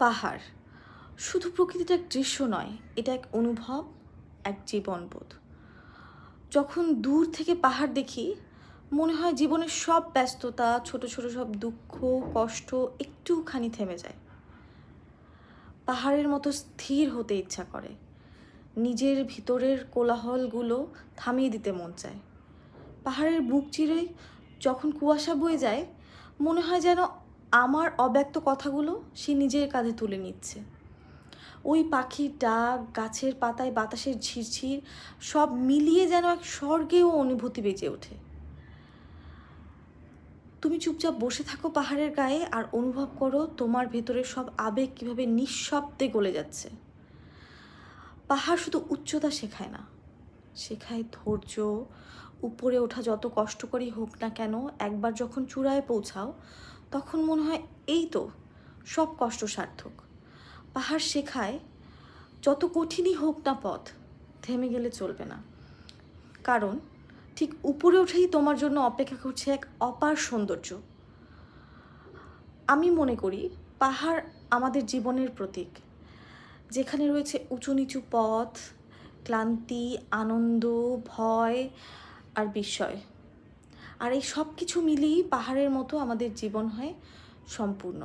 পাহাড় শুধু প্রকৃতির এক দৃশ্য নয়, এটা এক অনুভব, এক জীবনবোধ। যখন দূর থেকে পাহাড় দেখি মনে হয় জীবনের সব ব্যস্ততা, ছোট ছোট সব দুঃখ, কষ্ট একটুখানি থেমে যায়। পাহাড়ের মতো স্থির হতে ইচ্ছা করে, নিজের ভিতরের কোলাহলগুলো থামিয়ে দিতে মন চায়। পাহাড়ের বুক চিরে যখন কুয়াশা বয়ে যায় মনে হয় যেন আমার অব্যক্ত কথাগুলো সে নিজের কাঁধে তুলে নিচ্ছে। ওই পাখির ডাক, গাছের পাতায় বাতাসের ঝিরঝির সব মিলিয়ে যেন এক স্বর্গেও অনুভূতি বেজে ওঠে। তুমি চুপচাপ বসে থাকো পাহাড়ের গায়ে আর অনুভব করো তোমার ভেতরের সব আবেগ কীভাবে নিঃশব্দে গলে যাচ্ছে। পাহাড় শুধু উচ্চতা শেখায় না, শেখায় ধৈর্য। উপরে ওঠা যত কষ্টকরই হোক না কেন, একবার যখন চূড়ায় পৌঁছাও তখন মনে হয় এই তো, সব কষ্ট সার্থক। পাহাড় শেখায় যত কঠিনই হোক না পথ, থেমে গেলে চলবে না, কারণ ঠিক উপরে উঠেই তোমার জন্য অপেক্ষা করছে এক অপার সৌন্দর্য। আমি মনে করি পাহাড় আমাদের জীবনের প্রতীক, যেখানে রয়েছে উঁচু নিচু পথ, ক্লান্তি, আনন্দ, ভয় আর বিস্ময়। আর এই সব কিছু মিলিয়েই পাহাড়ের মতো আমাদের জীবন হয় সম্পূর্ণ।